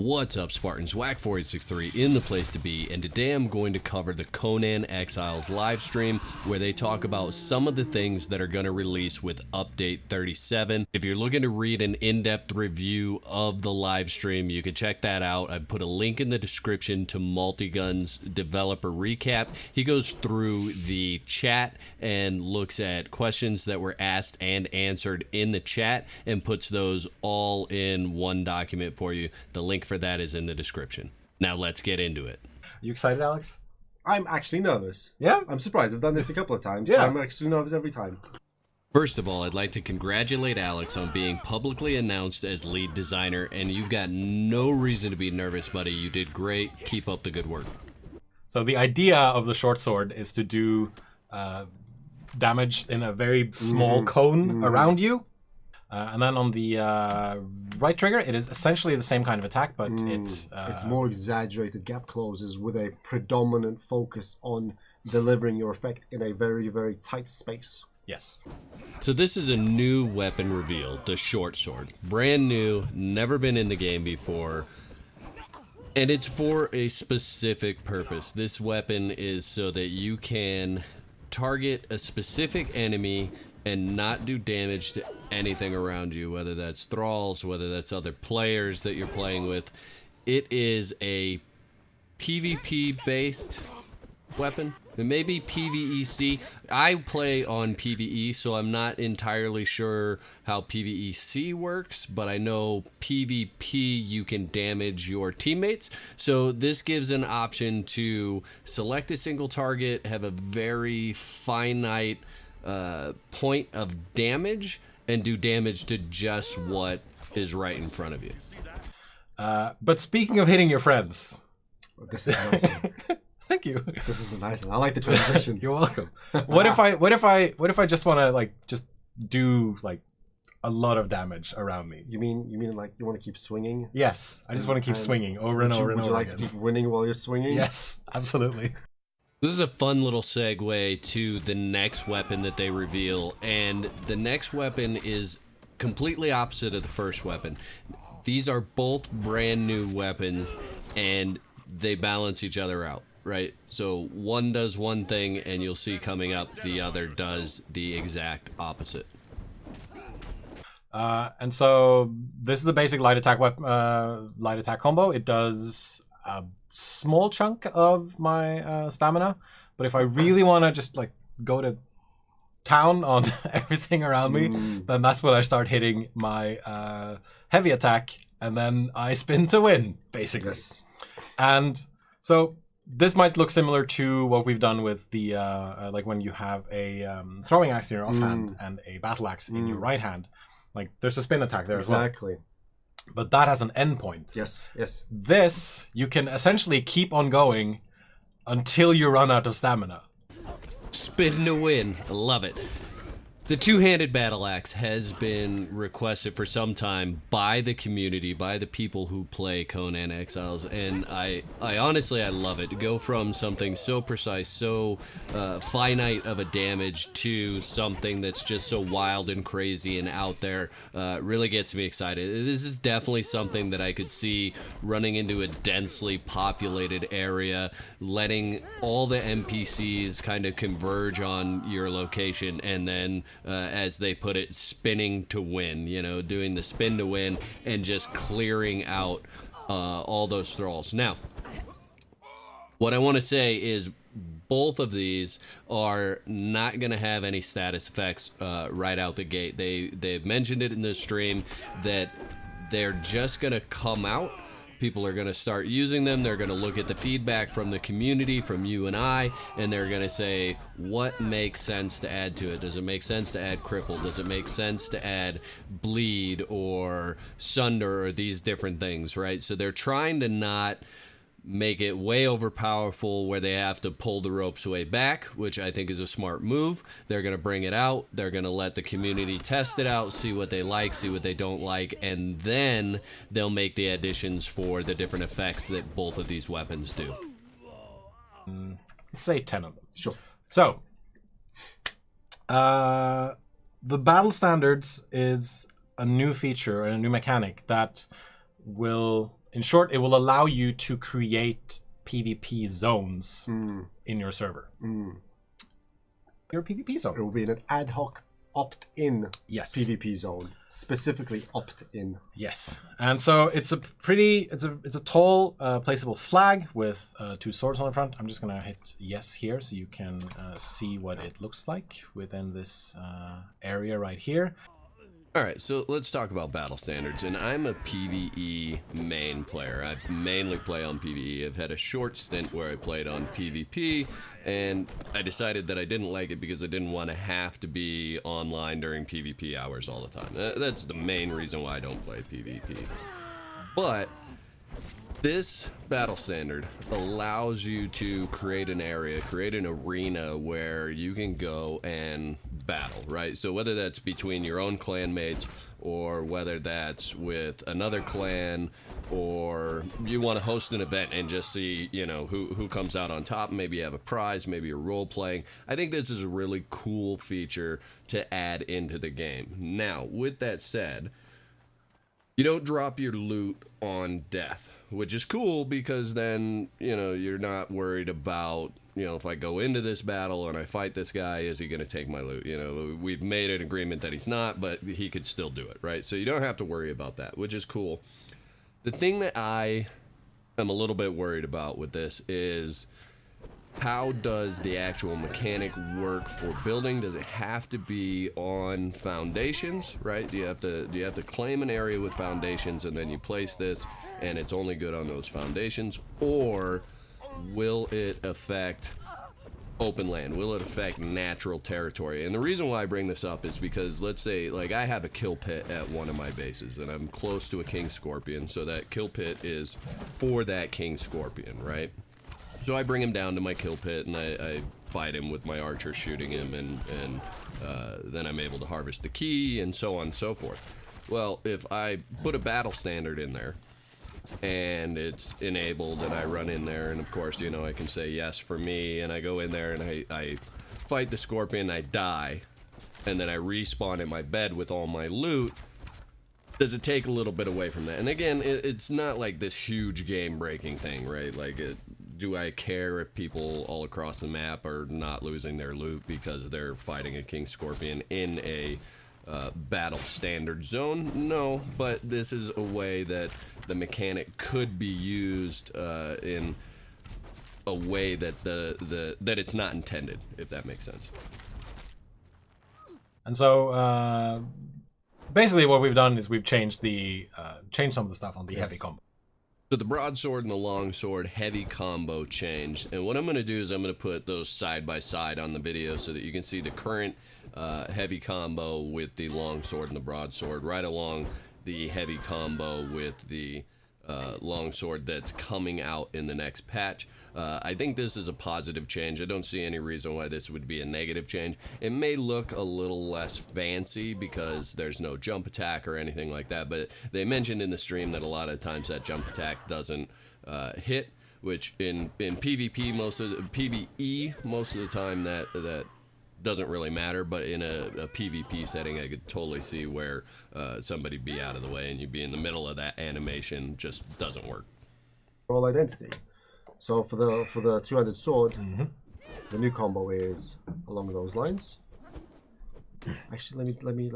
What's up, Spartans? Whack4863 in the place to be, and today I'm going to cover the Conan Exiles Livestream, where they talk about some of the things that are going to release with Update 37. If you're looking to read an in-depth review of the livestream, you can check that out. I put a link in the description to Multigun's developer recap. He goes through the chat and looks at questions that were asked and answered in the chat and puts those all in one document for you. The link for that is in the description. Now let's get into it. You excited, Alex? I'm actually nervous. Yeah? I'm surprised. I've done this a couple of times. Yeah. I'm actually nervous every time. First of all, I'd like to congratulate Alex on being publicly announced as lead designer, and you've got no reason to be nervous, buddy. You did great. Keep up the good work. So the idea of the short sword is to do damage in a very small cone around you. And then on the right trigger, it is essentially the same kind of attack, but it's more exaggerated gap closes with a predominant focus on delivering your effect in a very, very tight space. Yes. So this is a new weapon reveal, the short sword. Brand new, never been in the game before. And it's for a specific purpose. This weapon is so that you can target a specific enemy and not do damage to anything around you, whether that's thralls, whether that's other players that you're playing with. It is a PvP based weapon. It may be PvEC. I play on PvE, so I'm not entirely sure how PvEC works, but I know PvP you can damage your teammates. So this gives an option to select a single target, have a very finite point of damage, and do damage to just what is right in front of you. But speaking of hitting your friends, This is a nice one. thank you. This is the nice one. I like the transition. You're welcome. What if I just want to just do a lot of damage around me? You mean like you want to keep swinging? Yes, I just want to keep swinging over and over and over. Would you like again. to keep winning while you're swinging? Yes, absolutely. This is a fun little segue to the next weapon that they reveal, and the next weapon is completely opposite of the first weapon. These are both brand new weapons, and they balance each other out, right? So one does one thing, and you'll see coming up, the other does the exact opposite. And so this is the basic light attack combo. It does a small chunk of my stamina, but if I really want to just go to town on everything around me, then that's when I start hitting my heavy attack, and then I spin to win, basically. Yes. And so this might look similar to what we've done with the when you have a throwing axe in your offhand and a battle axe in your right hand. There's a spin attack there as well. Exactly. But that has an endpoint. Yes, yes. This, you can essentially keep on going until you run out of stamina. Spin to win. I love it. The two-handed battle axe has been requested for some time by the community, by the people who play Conan Exiles, and I honestly, I love it. To go from something so precise, so finite of a damage to something that's just so wild and crazy and out there really gets me excited. This is definitely something that I could see running into a densely populated area, letting all the NPCs kind of converge on your location, and then as they put it, spinning to win, doing the spin to win and just clearing out all those thralls. Now, what I want to say is both of these are not going to have any status effects right out the gate. They've mentioned it in the stream that they're just going to come out. People are going to start using them. They're going to look at the feedback from the community, from you and I, and they're going to say, what makes sense to add to it? Does it make sense to add cripple? Does it make sense to add bleed or sunder or these different things, right? So they're trying to not make it way overpowerful where they have to pull the ropes way back, which I think is a smart move. They're going to bring it out. They're going to let the community test it out, see what they like, see what they don't like, and then they'll make the additions for the different effects that both of these weapons do. Say 10 of them. Sure. So, the battle standards is a new feature and a new mechanic that will in short, it will allow you to create PvP zones in your server. Your PvP zone. It will be an ad hoc opt-in Yes. PvP zone, specifically opt-in. Yes, and so it's a tall placeable flag with 2 swords on the front. I'm just gonna hit yes here so you can see what it looks like within this area right here. All right, so let's talk about battle standards. And I'm a PvE main player. I mainly play on PvE. I've had a short stint where I played on PvP, and I decided that I didn't like it because I didn't want to have to be online during PvP hours all the time. That's the main reason why I don't play PvP. But this battle standard allows you to create an area, create an arena where you can go and battle, right? So whether that's between your own clanmates or whether that's with another clan, or you want to host an event and just see, you know, who comes out on top. Maybe you have a prize, maybe you're role playing. I think this is a really cool feature to add into the game. Now, with that said, you don't drop your loot on death, which is cool because then, you know, you're not worried about, you know, if I go into this battle and I fight this guy, is he going to take my loot? You know, we've made an agreement that he's not, but he could still do it, right? So you don't have to worry about that, which is cool. The thing that I am a little bit worried about with this is, how does the actual mechanic work for building? Does it have to be on foundations, right? Do you have to claim an area with foundations and then you place this and it's only good on those foundations? Or will it affect open land? Will it affect natural territory? And the reason why I bring this up is because, let's say, like, I have a kill pit at one of my bases and I'm close to a king scorpion, so that kill pit is for that king scorpion, right? So I bring him down to my kill pit and I fight him with my archer shooting him, and then I'm able to harvest the key and so on and so forth. Well, if I put a battle standard in there and it's enabled and I run in there, and of course, you know, I can say yes for me, and I go in there and I fight the scorpion, I die, and then I respawn in my bed with all my loot, does it take a little bit away from that? And again, it's not like this huge game-breaking thing, right? Like, do I care if people all across the map are not losing their loot because they're fighting a king scorpion in a battle standard zone? No, but this is a way that the mechanic could be used in a way that that it's not intended, if that makes sense. And so basically what we've done is we've changed some of the stuff on the heavy combo. So the broadsword and the longsword heavy combo changed, and what I'm going to do is I'm going to put those side by side on the video so that you can see the current heavy combo with the longsword and the broadsword right along the heavy combo with the longsword that's coming out in the next patch. I think this is a positive change. I don't see any reason why this would be a negative change. It may look a little less fancy because there's no jump attack or anything like that, but they mentioned in the stream that a lot of times that jump attack doesn't hit, which in PvP PvE most of the time that doesn't really matter, but in a PvP setting I could totally see where somebody be out of the way and you'd be in the middle of that animation. Just doesn't work. Role identity. So for the two-handed sword, the new combo is along those lines. Actually, let me.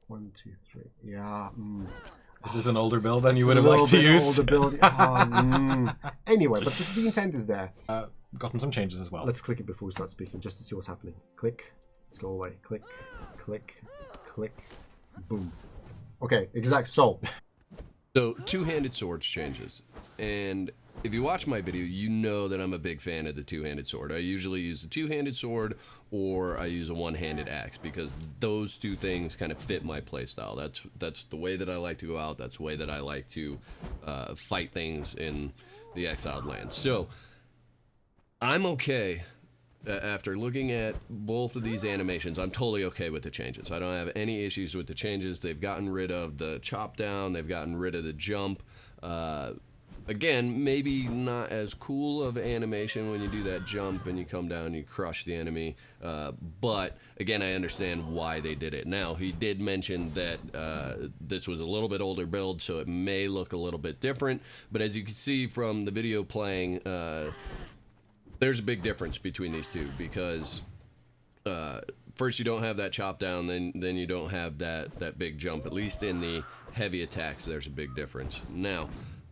1, 2, 3. Yeah. Is this an older build than you would have liked to use? Older build. Anyway, but the intent is there. Gotten some changes as well. Let's click it before we start speaking, just to see what's happening. Click. Let's go away. Click. Click. Click. Boom. Okay. Exact. So two-handed swords changes, and if you watch my video, you know that I'm a big fan of the two-handed sword. I usually use the two-handed sword or I use a one-handed axe because those two things kind of fit my playstyle. That's the way that I like to go out. That's the way that I like to fight things in the exiled lands. So I'm okay. After looking at both of these animations, I'm totally okay with the changes. I don't have any issues with the changes. They've gotten rid of the chop down. They've gotten rid of the jump. Again, maybe not as cool of animation when you do that jump and you come down and you crush the enemy. But again, I understand why they did it. Now, he did mention that this was a little bit older build, so it may look a little bit different. But as you can see from the video playing, there's a big difference between these two because first you don't have that chop down, then you don't have that big jump. At least in the heavy attacks, there's a big difference. Now,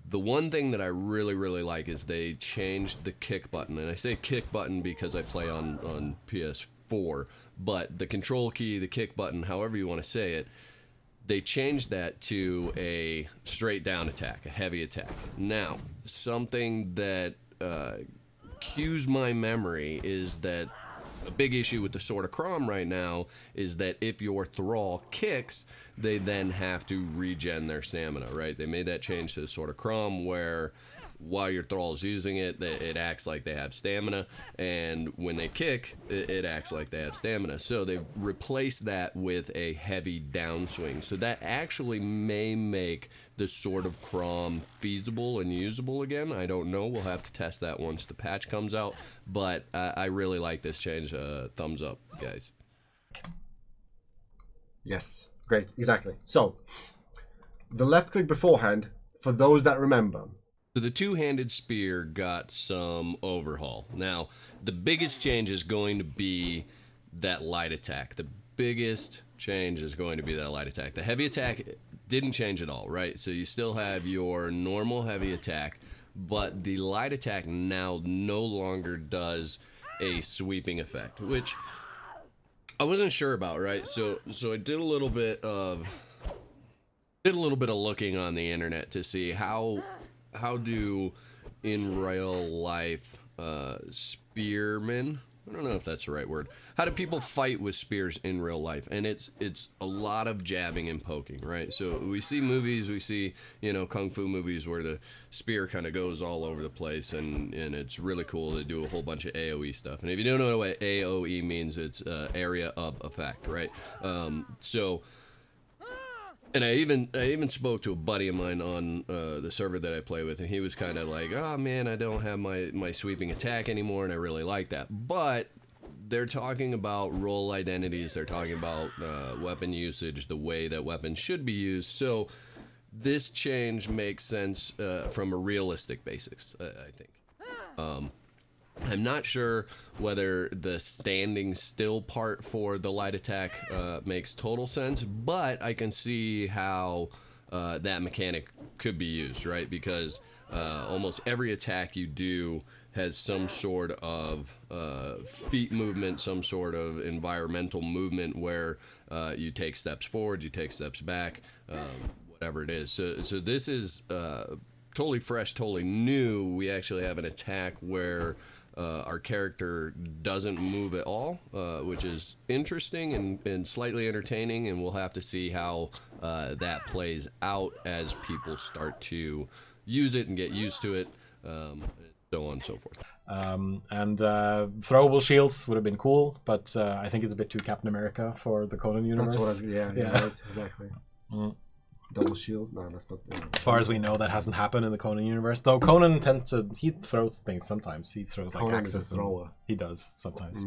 the one thing that I really, really like is they changed the kick button. And I say kick button because I play on PS4, but the control key, the kick button, however you want to say it, they changed that to a straight down attack, a heavy attack. Now, something that cues my memory is that a big issue with the Sword of Crom right now is that if your thrall kicks, they then have to regen their stamina, right? They made that change to the Sword of Crom where while your thrall is using it, it acts like they have stamina, and when they kick, it acts like they have stamina. So they've replaced that with a heavy downswing. So that actually may make the Sword of Crom feasible and usable again. I don't know. We'll have to test that once the patch comes out, but I really like this change. Thumbs up, guys. Yes, great, exactly. So, the left click beforehand, for those that remember. So the two-handed spear got some overhaul. Now, the biggest change is going to be that light attack. The biggest change is going to be that light attack. The heavy attack didn't change at all, right? So you still have your normal heavy attack, but the light attack now no longer does a sweeping effect, which I wasn't sure about, right? So I did a little bit of looking on the internet to see how do in real life spearmen, I don't know if that's the right word, how do people fight with spears in real life? And it's a lot of jabbing and poking, right? So we see movies, we see, you know, kung fu movies where the spear kind of goes all over the place, and it's really cool to do a whole bunch of AoE stuff. And if you don't know what AoE means, it's area of effect, right? And I even spoke to a buddy of mine on the server that I play with, and he was kind of like, oh man, I don't have my sweeping attack anymore, and I really like that. But they're talking about role identities, they're talking about weapon usage, the way that weapons should be used. So this change makes sense from a realistic basis, I think. I'm not sure whether the standing still part for the light attack makes total sense, but I can see how that mechanic could be used, right? Because almost every attack you do has some sort of feet movement, some sort of environmental movement where you take steps forward, you take steps back, whatever it is. So this is totally fresh, totally new. We actually have an attack where our character doesn't move at all, which is interesting and slightly entertaining, and we'll have to see how that plays out as people start to use it and get used to it, so on and so forth. Throwable shields would have been cool, but I think it's a bit too Captain America for the Conan universe. That's what yeah. Right, exactly. Double shields? No, that's not. As far as we know, that hasn't happened in the Conan universe. Though Conan he throws things sometimes. He throws like Conan axes. is a thrower. He does sometimes.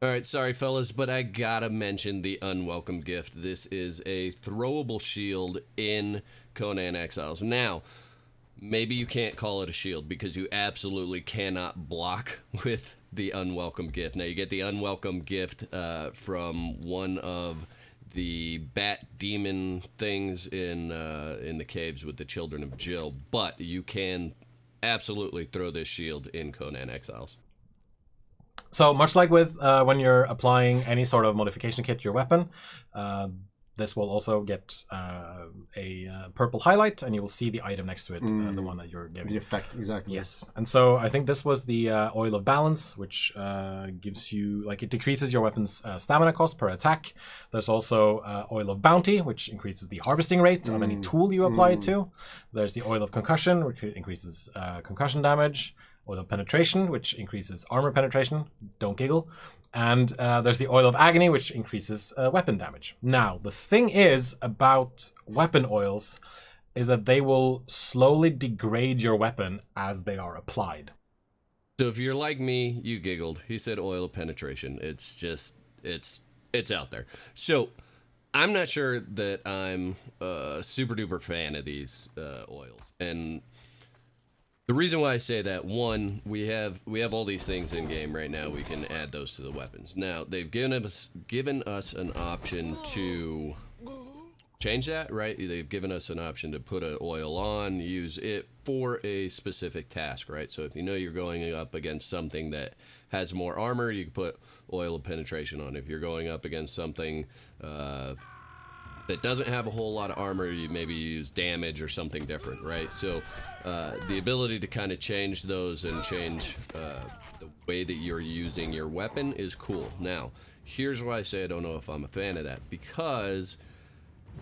All right, sorry fellas, but I gotta mention the Unwelcome Gift. This is a throwable shield in Conan Exiles. Now, maybe you can't call it a shield because you absolutely cannot block with the Unwelcome Gift. Now, you get the Unwelcome Gift from one of the bat demon things in the caves with the children of Jill, but you can absolutely throw this shield in Conan Exiles. So much like with when you're applying any sort of modification kit to your weapon, this will also get a purple highlight, and you will see the item next to it, the one that you're giving. The effect, exactly. Yes, and so I think this was the Oil of Balance, which gives you, like, it decreases your weapon's stamina cost per attack. There's also Oil of Bounty, which increases the harvesting rate of any tool you apply it to. There's the Oil of Concussion, which increases concussion damage. Oil of Penetration, which increases armor penetration. Don't giggle. And there's the Oil of Agony, which increases weapon damage. Now, the thing is about weapon oils, is that they will slowly degrade your weapon as they are applied. So if you're like me, you giggled. He said oil of penetration. It's just, it's out there. So I'm not sure that I'm a super duper fan of these oils. And the reason why I say that, one, we have all these things in game right now. We can add those to the weapons. Now, they've given us an option to change that, right? They've given us an option to put an oil on, use it for a specific task, right? So if you know you're going up against something that has more armor, you can put oil of penetration on. If you're going up against something that doesn't have a whole lot of armor, you maybe use damage or something different, right? So the ability to kind of change those and change the way that you're using your weapon is cool. Now, here's why I say I don't know if I'm a fan of that, because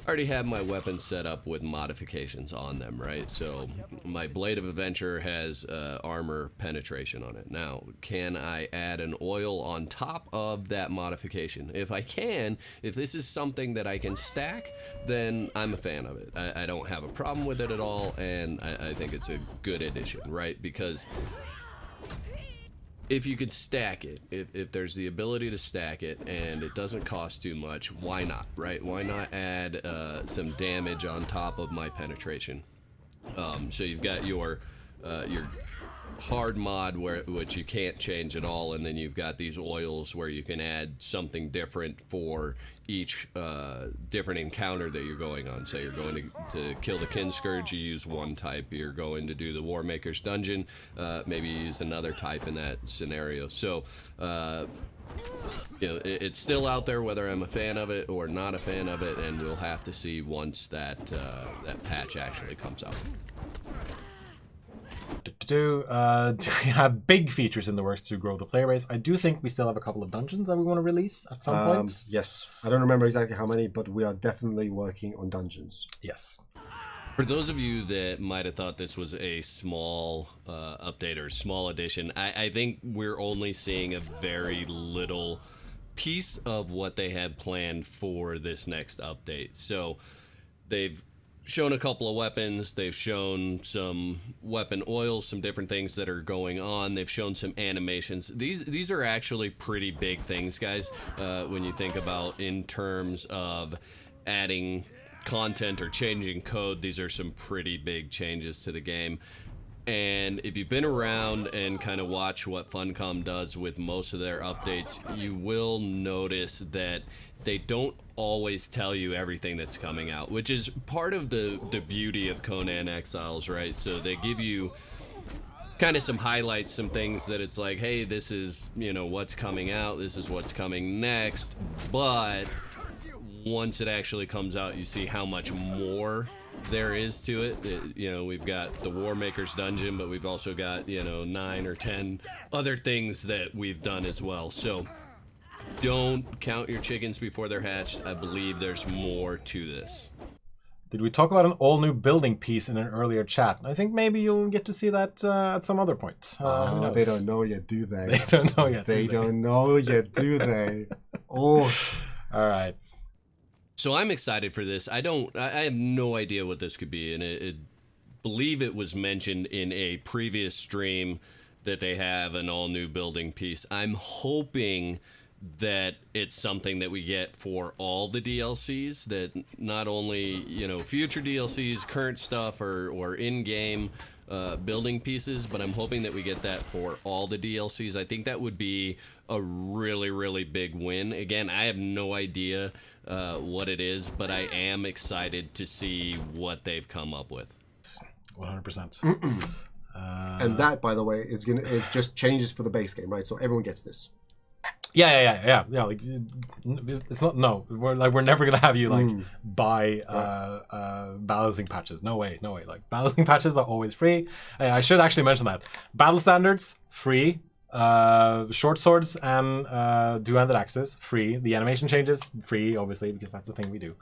I already have my weapons set up with modifications on them, right? So my Blade of Adventure has armor penetration on it. Now, can I add an oil on top of that modification? If I can, if this is something that I can stack, then I'm a fan of it. I don't have a problem with it at all, and I think it's a good addition, right? Because if you could stack it, if there's the ability to stack it and it doesn't cost too much, why not, right? Why not add some damage on top of my penetration? So you've got your hard mod which you can't change at all, and then you've got these oils where you can add something different for each different encounter that you're going on. Say you're going to kill the Kin Scourge, you use one type. You're going to do the War Maker's Dungeon, maybe you use another type in that scenario. So you know, it's still out there whether I'm a fan of it or not a fan of it, and we'll have to see once that patch actually comes out. Do we have big features in the works to grow the player base? I do think we still have a couple of dungeons that we want to release at some point. Yes. I don't remember exactly how many, but we are definitely working on dungeons. Yes. For those of you that might have thought this was a small update or small addition, I think we're only seeing a very little piece of what they had planned for this next update. So they've shown a couple of weapons, they've shown some weapon oils, some different things that are going on, they've shown some animations. These are actually pretty big things, guys, when you think about in terms of adding content or changing code. These are some pretty big changes to the game. And if you've been around and kind of watch what Funcom does with most of their updates, you will notice that they don't always tell you everything that's coming out, which is part of the beauty of Conan Exiles, right? So they give you kind of some highlights, some things that it's like, hey, this is, you know, what's coming out, this is what's coming next, but once it actually comes out, you see how much more there is to it. You know, we've got the War Maker's Dungeon, but we've also got, you know, 9 or 10 other things that we've done as well. So don't count your chickens before they're hatched. I believe there's more to this. Did we talk about an all-new building piece in an earlier chat? I think maybe you'll get to see that at some other point. They don't know yet, do they? They don't know yet. They don't know yet, do they? Oh. All right. So I'm excited for this. I have no idea what this could be, and I believe it was mentioned in a previous stream that they have an all-new building piece. I'm hoping that it's something that we get for all the DLCs, that not only, you know, future DLCs, current stuff, or in-game building pieces, but I'm hoping that we get that for all the DLCs. I think that would be a really, really big win. Again, I have no idea what it is, but I am excited to see what they've come up with. 100%. And that, by the way, it's just changes for the base game, right? So everyone gets this. Yeah. Like, it's not. No, we're never gonna have you like buy balancing patches. No way. Like, balancing patches are always free. I should actually mention that battle standards free. Short swords and two-handed axes free. The animation changes free, obviously, because that's the thing we do.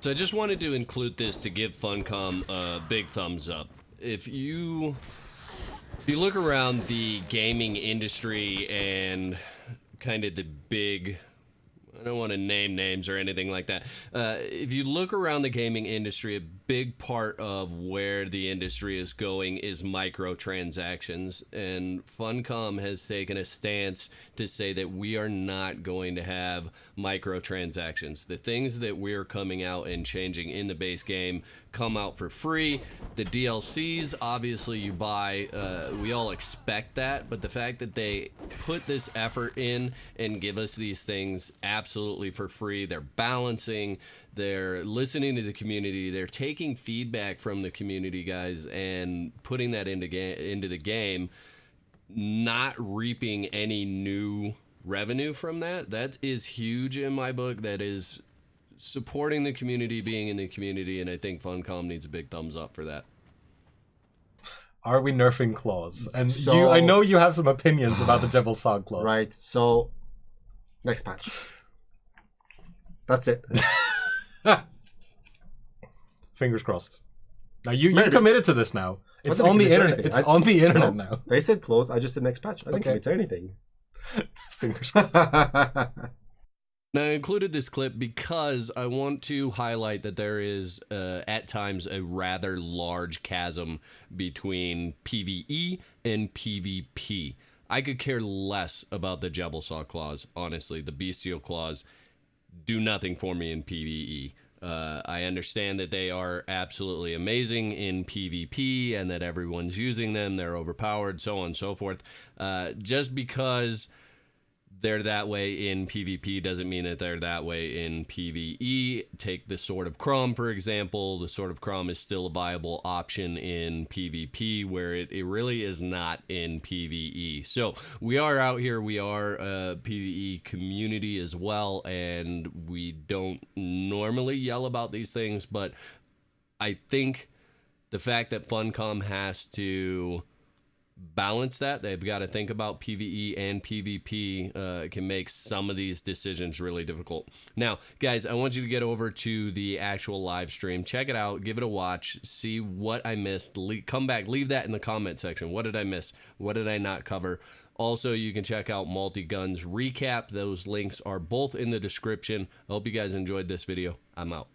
So I just wanted to include this to give Funcom a big thumbs up. If you look around the gaming industry and kind of the big, I don't want to name names or anything like that. If you look around the gaming industry, a big part of where the industry is going is microtransactions, and Funcom has taken a stance to say that we are not going to have microtransactions. The things that we're coming out and changing in the base game come out for free. The DLCs, obviously you buy, we all expect that, but the fact that they put this effort in and give us these things absolutely for free, they're balancing, they're listening to the community, they're taking feedback from the community, guys, and putting that into the game, not reaping any new revenue from that. That is huge in my book. That is supporting the community, being in the community, and I think Funcom needs a big thumbs up for that. Are we nerfing claws? And So- I know you have some opinions about the Jebel Sog claws. Right. So, next patch. That's it. Fingers crossed. Now you've Maybe. committed to this now. It's didn't on the commit to internet. anything. It's I- on the internet No, now. They said close. I just said next patch. I didn't Okay. commit to anything. Fingers crossed. Now, I included this clip because I want to highlight that there is, at times, a rather large chasm between PvE and PvP. I could care less about the Jebel Saw claws, honestly. The Bestial claws do nothing for me in PvE. I understand that they are absolutely amazing in PvP and that everyone's using them, they're overpowered, so on and so forth. Just because they're that way in PvP doesn't mean that they're that way in PvE. Take the Sword of Crom, for example. The Sword of Crom is still a viable option in PvP, where it really is not in PvE. So we are out here. We are a PvE community as well, and we don't normally yell about these things, but I think the fact that Funcom has to balance that, they've got to think about PvE and PvP, can make some of these decisions really difficult. Now, guys, I want you to get over to the actual live stream, check it out, give it a watch, see what I missed, come back, leave that in the comment section. What did I miss? What did I not cover? Also, you can check out Multigun's recap. Those links are both in the description. I hope you guys enjoyed this video. I'm out.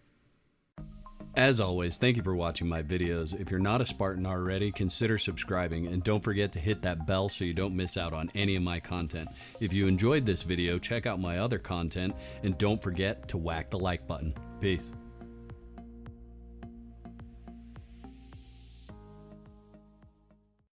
As always, thank you for watching my videos. If you're not a Spartan already, consider subscribing, and don't forget to hit that bell so you don't miss out on any of my content. If you enjoyed this video, check out my other content, and don't forget to whack the like button. Peace.